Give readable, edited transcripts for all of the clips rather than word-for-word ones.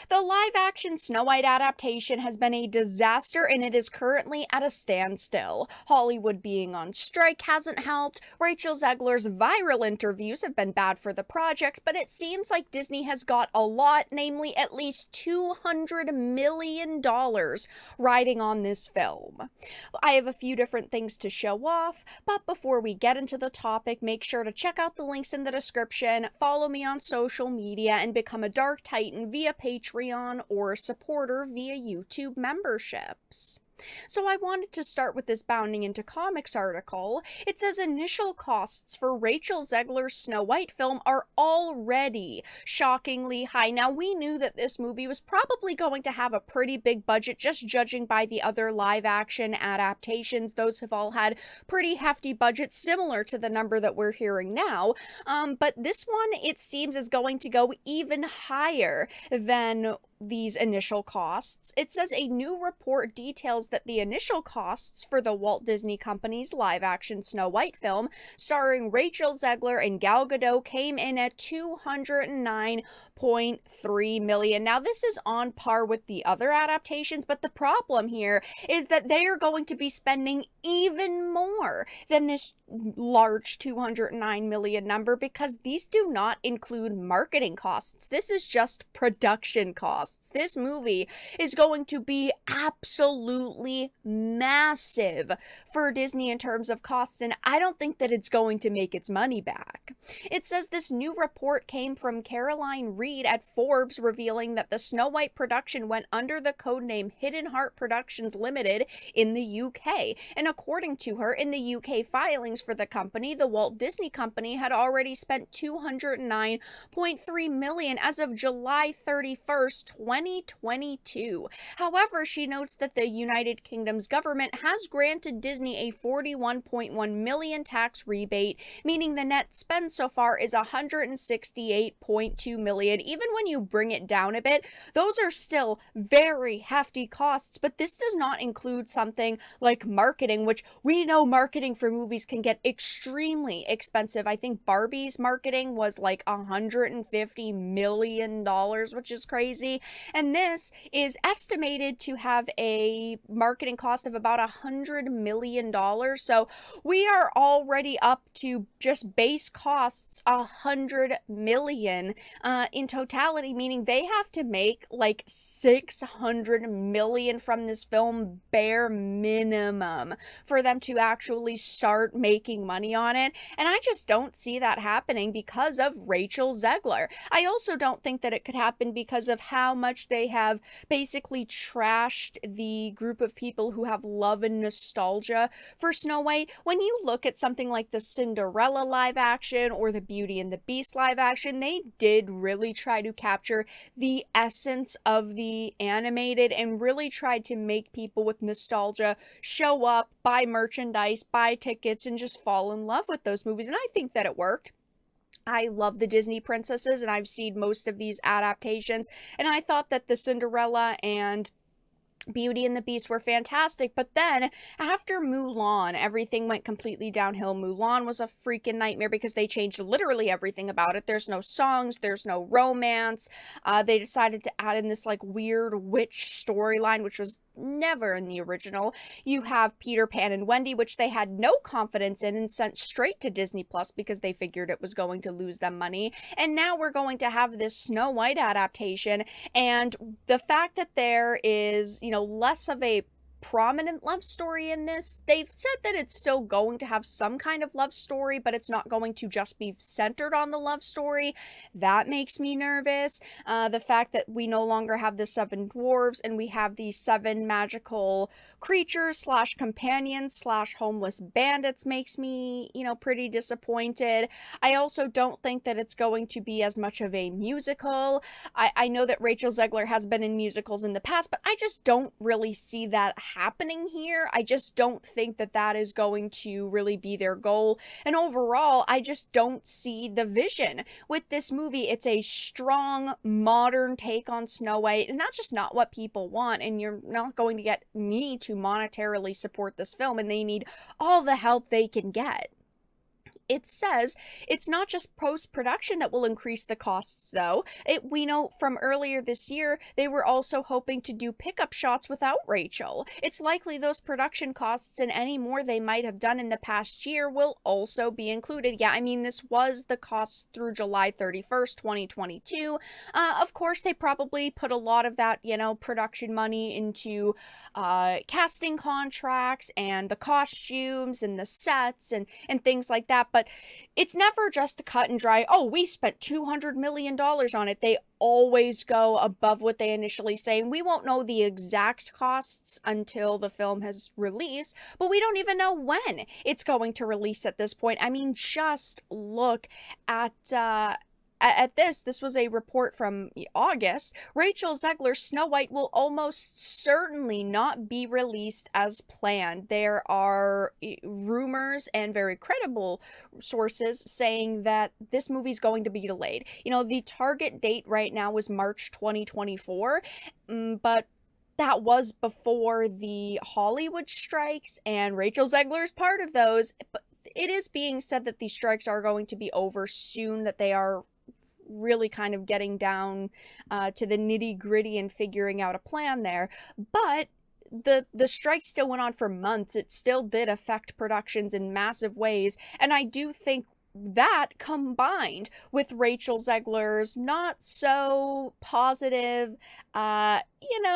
The live-action Snow White adaptation has been a disaster and it is currently at a standstill. Hollywood being on strike hasn't helped. Rachel Zegler's viral interviews have been bad for the project, but it seems like Disney has got a lot, namely at least $200 million riding on this film. I have a few different things to show off, but before we get into the topic, make sure to check out the links in the description, follow me on social media, and become a Dark Titan via Patreon or supporter via YouTube memberships. So I wanted to start with this Bounding into Comics article. It says initial costs for Rachel Zegler's Snow White film are already shockingly high. Now, we knew that this movie was probably going to have a pretty big budget, just judging by the other live-action adaptations. Those have all had pretty hefty budgets, similar to the number that we're hearing now. But this one, it seems, is going to go even higher than these initial costs. It says a new report details that the initial costs for the Walt Disney Company's live-action Snow White film, starring Rachel Zegler and Gal Gadot, came in at $209.3 million. Now, this is on par with the other adaptations, but the problem here is that they are going to be spending even more than this large $209 million number, because these do not include marketing costs. This is just production costs. This movie is going to be absolutely massive for Disney in terms of costs, and I don't think that it's going to make its money back. It says this new report came from Caroline Reed at Forbes, revealing that the Snow White production went under the codename Hidden Heart Productions Limited in the UK. And according to her, in the UK filings for the company, the Walt Disney Company had already spent $209.3 million as of July 31st, 2022. However, she notes that the United Kingdom's government has granted Disney a $41.1 million tax rebate, meaning the net spend so far is $168.2 million. Even when you bring it down a bit, those are still very hefty costs, but this does not include something like marketing, which we know marketing for movies can get extremely expensive. I think Barbie's marketing was like $150 million, which is crazy. And this is estimated to have a marketing cost of about $100 million. So we are already up to just base costs $100 million in totality, meaning they have to make like $600 million from this film bare minimum for them to actually start making money on it. And I just don't see that happening because of Rachel Zegler. I also don't think that it could happen because of how much they have basically trashed the group of people who have love and nostalgia for Snow White. When you look at something like the Cinderella live action or the Beauty and the Beast live action, they did really try to capture the essence of the animated and really tried to make people with nostalgia show up, buy merchandise, buy tickets, and just fall in love with those movies. And I think that it worked. I love the Disney princesses, and I've seen most of these adaptations, and I thought that the Cinderella and Beauty and the Beast were fantastic, but then after Mulan, everything went completely downhill. Mulan was a freaking nightmare because they changed literally everything about it. There's no songs, there's no romance. They decided to add in this like weird witch storyline, which was never in the original. You have Peter Pan and Wendy, which they had no confidence in and sent straight to Disney Plus because they figured it was going to lose them money. And now we're going to have this Snow White adaptation, and the fact that there is, less of a prominent love story in this. They've said that it's still going to have some kind of love story, but it's not going to just be centered on the love story. That makes me nervous. The fact that we no longer have the 7 dwarves and we have these 7 magical creatures slash companions slash homeless bandits makes me, pretty disappointed. I also don't think that it's going to be as much of a musical. I know that Rachel Zegler has been in musicals in the past, but I just don't really see that happening here. I just don't think that that is going to really be their goal. And overall, I just don't see the vision with this movie. It's a strong, modern take on Snow White, and that's just not what people want. And you're not going to get me to monetarily support this film, and they need all the help they can get. It says it's not just post-production that will increase the costs, though. We know from earlier this year, they were also hoping to do pickup shots without Rachel. It's likely those production costs and any more they might have done in the past year will also be included. Yeah, I mean, this was the costs through July 31st, 2022. Of course, they probably put a lot of that, production money into casting contracts and the costumes and the sets and things like that. But it's never just a cut and dry, oh, we spent $200 million on it. They always go above what they initially say. And we won't know the exact costs until the film has released, but we don't even know when it's going to release at this point. I mean, just look at this. This was a report from August. Rachel Zegler's Snow White will almost certainly not be released as planned. There are rumors and very credible sources saying that this movie's going to be delayed. The target date right now is March 2024, but that was before the Hollywood strikes, and Rachel Zegler's part of those. But it is being said that these strikes are going to be over soon, that they are really kind of getting down to the nitty-gritty and figuring out a plan there. But the strike still went on for months. It still did affect productions in massive ways, and I do think that, combined with Rachel Zegler's not so positive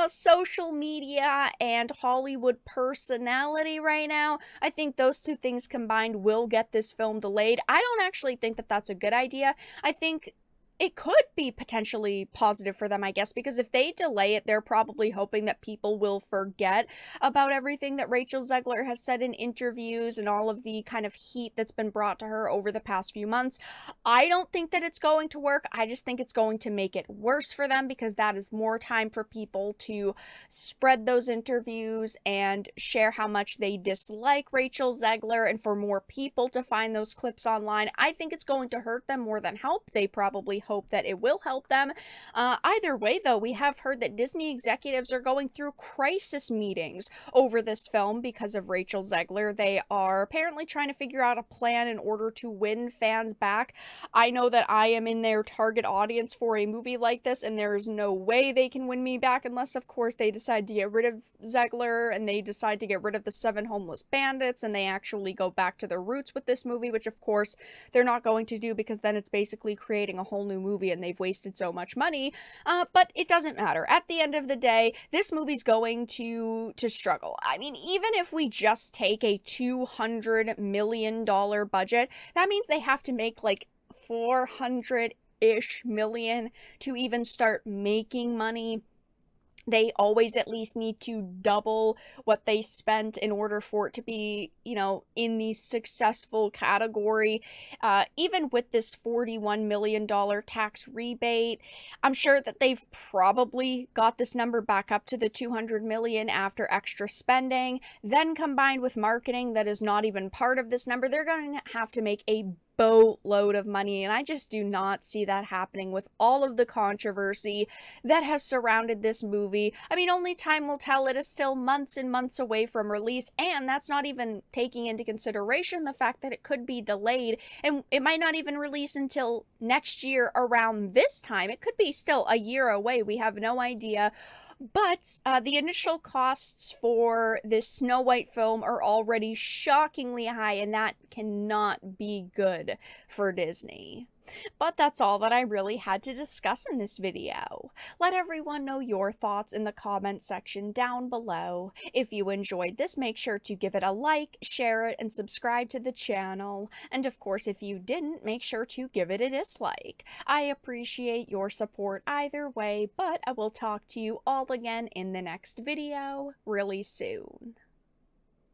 social media and Hollywood personality right now, I think those two things combined will get this film delayed. I don't actually think that that's a good idea. I think it could be potentially positive for them, I guess, because if they delay it, they're probably hoping that people will forget about everything that Rachel Zegler has said in interviews and all of the kind of heat that's been brought to her over the past few months. I don't think that it's going to work. I just think it's going to make it worse for them, because that is more time for people to spread those interviews and share how much they dislike Rachel Zegler, and for more people to find those clips online. I think it's going to hurt them more than help. They probably hope that it will help them. Either way, though, we have heard that Disney executives are going through crisis meetings over this film because of Rachel Zegler. They are apparently trying to figure out a plan in order to win fans back. I know that I am in their target audience for a movie like this, and there's no way they can win me back unless, of course, they decide to get rid of Zegler and they decide to get rid of the 7 homeless bandits and they actually go back to their roots with this movie, which, of course, they're not going to do, because then it's basically creating a whole new movie and they've wasted so much money. But it doesn't matter. At the end of the day, this movie's going to struggle. I mean, even if we just take a $200 million budget, that means they have to make like 400-ish million to even start making money. They always at least need to double what they spent in order for it to be, in the successful category. Even with this $41 million tax rebate, I'm sure that they've probably got this number back up to the $200 million after extra spending. Then combined with marketing that is not even part of this number, they're going to have to make a boatload of money, and I just do not see that happening with all of the controversy that has surrounded this movie. I mean, only time will tell. It is still months and months away from release, and that's not even taking into consideration the fact that it could be delayed, and it might not even release until next year around this time. It could be still a year away. We have no idea. But the initial costs for this Snow White film are already shockingly high, and that cannot be good for Disney. But that's all that I really had to discuss in this video. Let everyone know your thoughts in the comment section down below. If you enjoyed this, make sure to give it a like, share it, and subscribe to the channel. And of course, if you didn't, make sure to give it a dislike. I appreciate your support either way, but I will talk to you all again in the next video really soon.